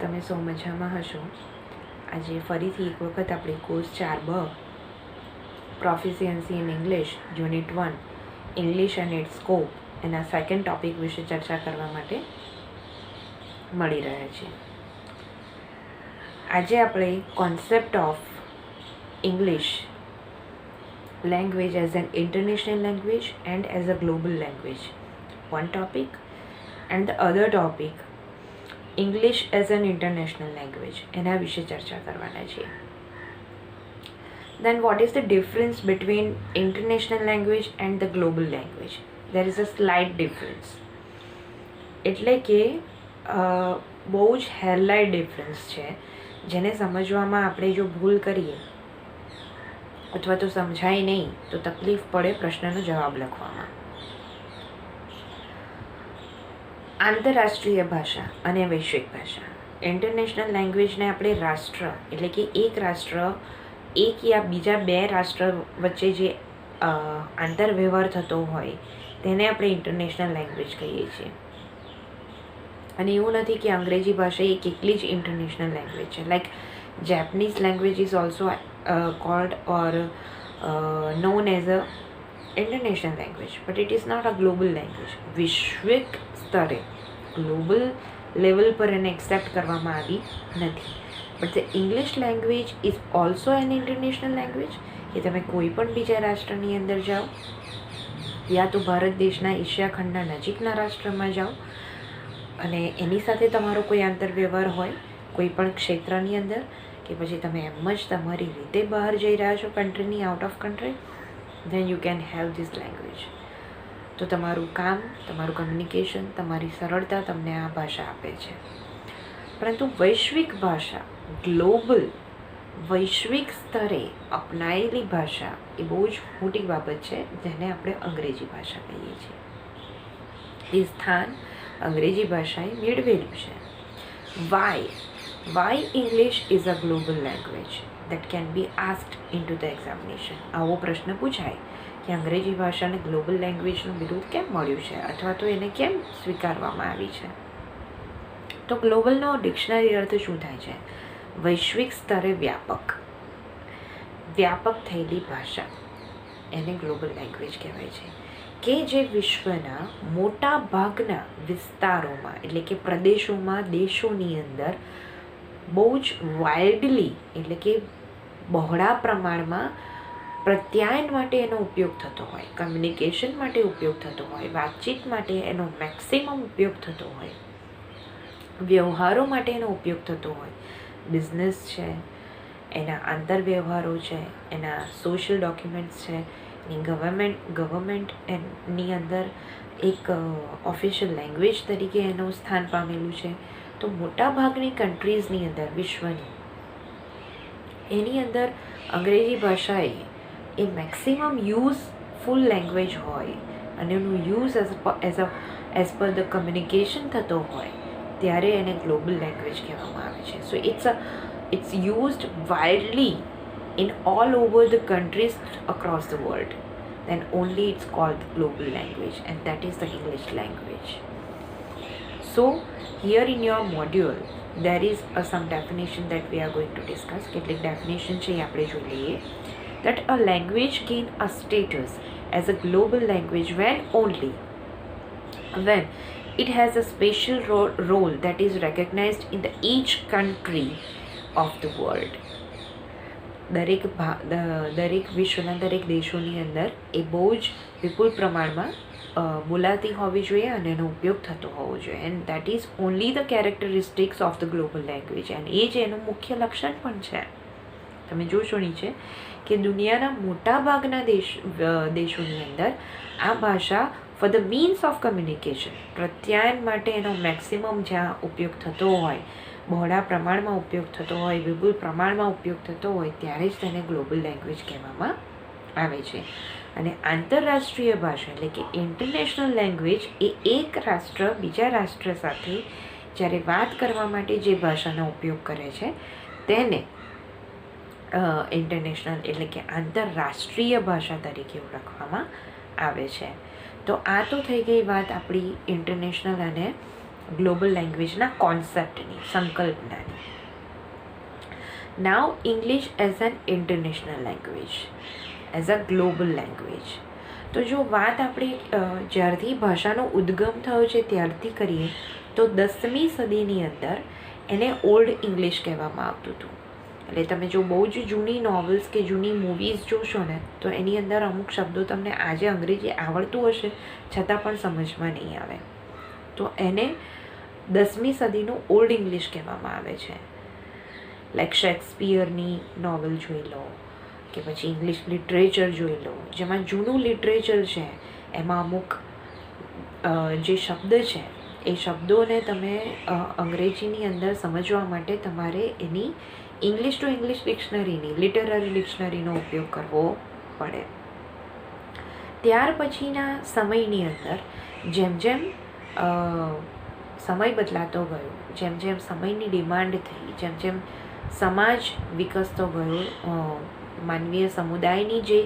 તમે સૌ મજામાં હશો. આજે ફરીથી એક વખત આપણે course 4B proficiency in English unit 1 English and its scope એના સેકન્ડ ટોપિક વિશે ચર્ચા કરવા માટે મળી રહ્યા છીએ. આજે આપણે concept of English language as an international language and as a global language one topic, and the other topic English as an international language એના વિશે ચર્ચા કરવાના છીએ. Then what is the difference between international language and the global language? There is a slight difference. એટલે કે બહુ જ હેરલાઇટ difference છે, જેને સમજવામાં આપણે જો ભૂલ કરીએ અથવા તો સમજાય નહીં તો તકલીફ પડે પ્રશ્નનો જવાબ લખવામાં. આંતરરાષ્ટ્રીય ભાષા અને વૈશ્વિક ભાષા. ઇન્ટરનેશનલ લેંગ્વેજને આપણે રાષ્ટ્ર એટલે કે એક રાષ્ટ્ર એક યા બીજા બે રાષ્ટ્ર વચ્ચે જે આંતરવ્યવહાર થતો હોય તેને આપણે ઇન્ટરનેશનલ લેંગ્વેજ કહીએ છીએ. અને એવું નથી કે અંગ્રેજી ભાષા એક એકલી જ ઇન્ટરનેશનલ લેંગ્વેજ છે. Like Japanese language is also cold or known as a international language, but it is not a global language. વિશ્વિક સ્તરે ગ્લોબલ લેવલ પર એને એક્સેપ્ટ કરવામાં આવી નથી. But the English language is also an international language. કે તમે કોઈ પણ બીજા રાષ્ટ્રની અંદર જાઓ યા તો ભારત દેશના એશિયા ખંડના નજીકના રાષ્ટ્રમાં જાઓ અને એની સાથે તમારો કોઈ આંતરવ્યવહાર હોય કોઈ પણ ક્ષેત્રની અંદર, કે પછી તમે એમ જ તમારી રીતે બહાર જઈ રહ્યા છો કન્ટ્રીની out of country, then you can have this language. તો તમારું કામ, તમારું કમ્યુનિકેશન, તમારી સરળતા તમને આ ભાષા આપે છે. પરંતુ વૈશ્વિક ભાષા, ગ્લોબલ વૈશ્વિક સ્તરે અપનાયેલી ભાષા એ બહુ જ મોટી બાબત છે, જેને આપણે અંગ્રેજી ભાષા કહીએ છીએ. એ સ્થાન અંગ્રેજી ભાષાએ મેળવેલું છે. Why English is a global language that can be asked into the examination. આવો પ્રશ્ન પૂછાય કે અંગ્રેજી ભાષાને ગ્લોબલ લેંગ્વેજનું બિરુદ કેમ મળ્યું છે અથવા તો એને કેમ સ્વીકારવામાં આવી છે. તો ગ્લોબલનો ડિક્શનરી અર્થ શું થાય છે? વૈશ્વિક સ્તરે વ્યાપક થયેલી ભાષા, એને ગ્લોબલ લેંગ્વેજ કહેવાય છે. કે જે વિશ્વના મોટા ભાગના વિસ્તારોમાં એટલે કે પ્રદેશોમાં, દેશોની અંદર બહુ જ વાઇડલી એટલે કે બહોળા પ્રમાણમાં પ્રત્યાયન માટે એનો ઉપયોગ થતો હોય, કમ્યુનિકેશન માટે ઉપયોગ થતો હોય, વાતચીત માટે એનો મેક્સિમમ ઉપયોગ થતો હોય, વ્યવહારો માટે એનો ઉપયોગ થતો હોય, બિઝનેસ છે, એના આંતરવ્યવહારો છે, એના સોશિયલ ડોક્યુમેન્ટ્સ છે, એની ગવર્મેન્ટની અંદર એક ઓફિશિયલ લેંગ્વેજ તરીકે એનું સ્થાન પામેલું છે. તો મોટાભાગની કન્ટ્રીઝની અંદર વિશ્વની એની અંદર અંગ્રેજી ભાષાએ એ મેક્સિમમ યુઝફુલ લેંગ્વેજ હોય અને એનું use as per the communication થતો હોય ત્યારે એને ગ્લોબલ લેંગ્વેજ કહેવામાં આવે છે. So it's used widely in all over the countries across the world, then only it's called the global language, and that is the English language. So here in your module there is some definition that we are going to discuss. કેટલીક definition છે આપણે જોઈ લઈએ. That a language gain a status as a global language when it has a special role that is recognized in each country of the world. દરેક વિશ્વના દરેક દેશોની અંદર એ બહુ જ વિપુલ પ્રમાણમાં બોલાતી હોવી જોઈએ અને એનો ઉપયોગ થતો હોવો જોઈએ. And that is only the characteristics of the global language. And એ જ એનું મુખ્ય લક્ષણ પણ છે. તમે જોશો નીચે કે દુનિયાના મોટાભાગના દેશોની અંદર આ ભાષા for the means of communication, પ્રત્યાયન માટે એનો મેક્સિમમ જ્યાં ઉપયોગ થતો હોય, બહોળા પ્રમાણમાં ઉપયોગ થતો હોય, વિપુલ પ્રમાણમાં ઉપયોગ થતો હોય ત્યારે જ તેને ગ્લોબલ લેંગ્વેજ કહેવામાં આવે છે. અને આંતરરાષ્ટ્રીય ભાષા એટલે કે ઇન્ટરનેશનલ લેંગ્વેજ એ એક રાષ્ટ્ર બીજા રાષ્ટ્ર સાથે જ્યારે વાત કરવા માટે જે ભાષાનો ઉપયોગ કરે છે તેને ઇન્ટરનેશનલ એટલે કે આંતરરાષ્ટ્રીય ભાષા તરીકે ઓળખવામાં આવે છે. તો આ તો થઈ ગઈ વાત આપણી ઇન્ટરનેશનલ અને ગ્લોબલ લેંગ્વેજના કોન્સેપ્ટની, સંકલ્પનાની. Now English as an international language, as a global language. તો જો વાત આપણે જ્યારથી ભાષાનો ઉદ્ગમ થયો છે ત્યારથી કરીએ તો 10મી સદીની અંદર એને ઓલ્ડ ઇંગ્લિશ કહેવામાં આવતું હતું. એટલે તમે જો બહુ જ જૂની નોવેલ્સ કે જૂની મૂવીઝ જોશો ને તો એની અંદર અમુક શબ્દો તમને આજે અંગ્રેજી આવડતું હશે છતાં પણ સમજમાં નહીં આવે. તો એને 10મી સદીનું ઓલ્ડ ઇંગ્લિશ કહેવામાં આવે છે. લાઈક શેક્સપિયરની નોવેલ જોઈ લો કે પછી ઇંગ્લિશ લિટરેચર જોઈ લો, જેમાં જૂનું લિટરેચર છે એમાં અમુક જે શબ્દ છે એ શબ્દોને તમે અંગ્રેજીની અંદર સમજવા માટે તમારે એની ઇંગ્લિશ ટુ ઇંગ્લિશ ડિક્શનરીની, લિટરરી ડિક્શનરીનો ઉપયોગ કરવો પડે. ત્યાર પછીના સમયની અંદર જેમ જેમ સમય બદલાતો ગયો, જેમ જેમ સમયની ડિમાન્ડ થઈ, જેમ જેમ સમાજ વિકસતો ગયો, માનવીય સમુદાયની જે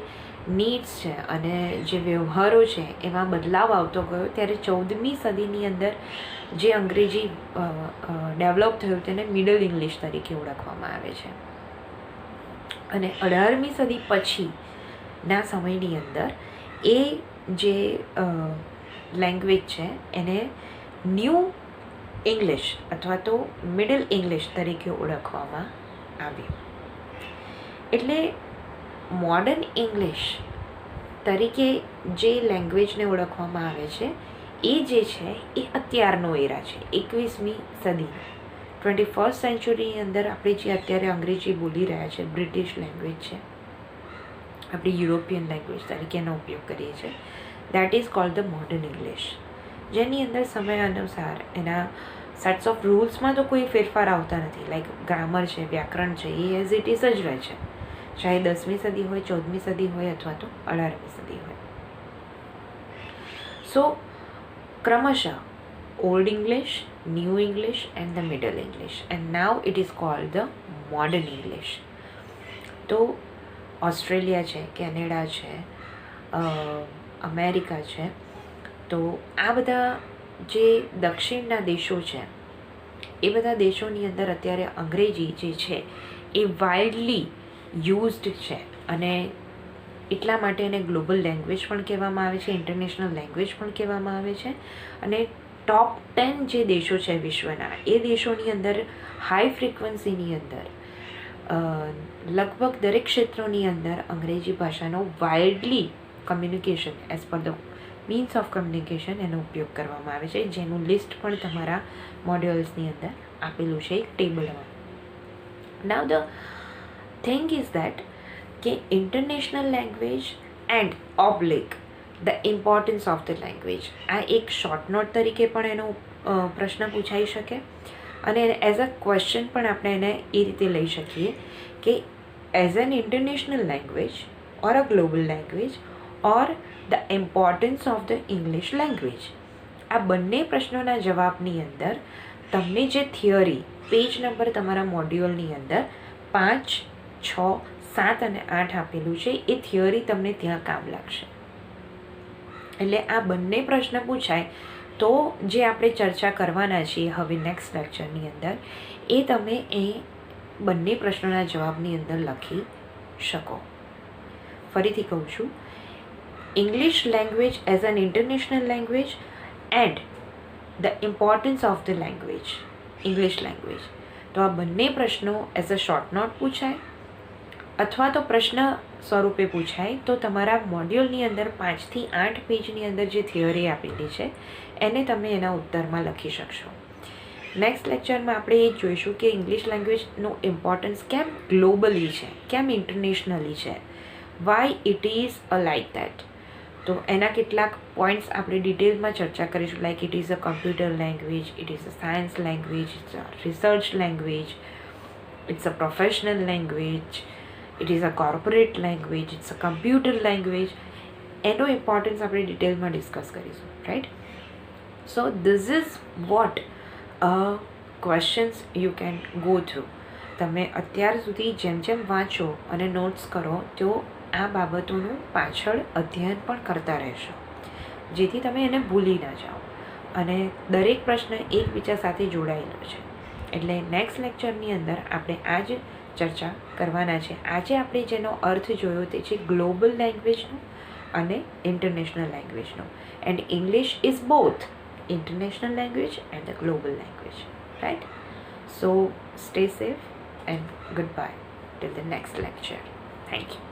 નીડ્સ છે અને જે વ્યવહારો છે એમાં બદલાવ આવતો ગયો, ત્યારે 14મી સદીની અંદર જે અંગ્રેજી ડેવલપ થયું તેને મિડલ ઇંગ્લિશ તરીકે ઓળખવામાં આવે છે. અને 18મી સદી પછીના સમયની અંદર એ જે લેંગ્વેજ છે એને ન્યૂ ઇંગ્લિશ અથવા તો મિડલ ઇંગ્લિશ તરીકે ઓળખવામાં આવી. એટલે મોડર્ન ઇંગ્લિશ તરીકે જે લેંગ્વેજને ઓળખવામાં આવે છે એ જે છે એ અત્યારનો એરા છે, 21મી સદી, 21st સેન્ચુરીની અંદર આપણે જે અત્યારે અંગ્રેજી બોલી રહ્યા છે, બ્રિટિશ લેંગ્વેજ છે, આપણે યુરોપિયન લેંગ્વેજ તરીકે એનો ઉપયોગ કરીએ છીએ, that is called the modern English. જેની અંદર સમય અનુસાર એના સેટ્સ ઓફ રૂલ્સમાં તો કોઈ ફેરફાર આવતા નથી. લાઈક ગ્રામર છે, વ્યાકરણ છે, એ એઝ ઇટ ઇઝ જ રહે છે, ચાહે 10મી સદી હોય, 14મી સદી હોય અથવા તો 18મી સદી હોય. સો ક્રમશઃ old English, new English and the middle English, and now it is called the modern English. તો ઓસ્ટ્રેલિયા છે, કેનેડા છે, અમેરિકા છે, તો આ બધા જે દક્ષિણના દેશો છે એ બધા દેશોની અંદર અત્યારે અંગ્રેજી જે છે એ વાઇડલી યુઝડ છે. અને એટલા માટે એને ગ્લોબલ લેંગ્વેજ પણ કહેવામાં આવે છે, ઇન્ટરનેશનલ લેંગ્વેજ પણ કહેવામાં આવે છે. અને ટોપ 10 જે દેશો છે વિશ્વના, એ દેશોની અંદર હાઈ ફ્રિકવન્સીની અંદર લગભગ દરેક ક્ષેત્રોની અંદર અંગ્રેજી ભાષાનો widely communication as per the means of communication એનો ઉપયોગ કરવામાં આવે છે, જેનું લિસ્ટ પણ તમારા મોડ્યુલ્સની અંદર આપેલું છે એક ટેબલમાં. Now the thing is that કે international language and oblique the importance of the language, આ એક શોર્ટ નોટ તરીકે પણ એનો પ્રશ્ન પૂછાઈ શકે અને એઝ અ ક્વેશ્ચન પણ આપણે એને એ રીતે લઈ શકીએ કે as an international language or a global language or the importance of the English language. આ બંને પ્રશ્નોના જવાબની અંદર તમને જે થિયરી પેજ નંબર તમારા મોડ્યુલની અંદર 5, 6, 7 અને 8 આપેલું છે એ થિયરી તમને ત્યાં કામ લાગશે. એટલે આ બંને પ્રશ્ન પૂછાય તો જે આપણે ચર્ચા કરવાના છીએ હવે નેક્સ્ટ લેક્ચરની અંદર, એ તમે એ બંને પ્રશ્નોના જવાબની અંદર લખી શકો. ફરીથી કહું છું, English language as an international language and the importance of the language, English language. તો આ બંને પ્રશ્નો એઝ અ શોર્ટ નોટ પૂછાય અથવા તો પ્રશ્ન સ્વરૂપે પૂછાય તો તમારા મોડ્યુલની અંદર 5 થી 8 પેજની અંદર જે થિયરી આપેલી છે એને તમે એના ઉત્તરમાં લખી શકશો. નેક્સ્ટ લેક્ચરમાં આપણે એ જોઈશું કે ઇંગ્લિશ લેંગ્વેજનું ઇમ્પોર્ટન્સ કેમ ગ્લોબલી છે, કેમ ઇન્ટરનેશનલી છે, why it is a like that. તો એના કેટલાક પોઈન્ટ્સ આપણે ડિટેલમાં ચર્ચા કરીશું, like it is a computer language, it is a science language, it's a research language, it's a professional language, it is a corporate language, it's a computer language. એનો importance આપણે ડિટેલમાં ડિસ્કસ કરીશું, right. So this is what questions you can go through. તમે અત્યાર સુધી જેમ જેમ વાંચો અને નોટ્સ કરો તો આ બાબતોનું પાછળ અધ્યયન પણ કરતા રહેશો, જેથી તમે એને ભૂલી ના જાઓ. અને દરેક પ્રશ્ન એકબીજા સાથે જોડાયેલો છે. એટલે નેક્સ્ટ લેક્ચરની અંદર આપણે આ જ ચર્ચા કરવાના છે. આજે આપણે જેનો અર્થ જોયો તે છે ગ્લોબલ લેંગ્વેજનો અને ઇન્ટરનેશનલ લેંગ્વેજનો. And English is both international language and the global language, right? So stay safe and goodbye till the next lecture. Thank you.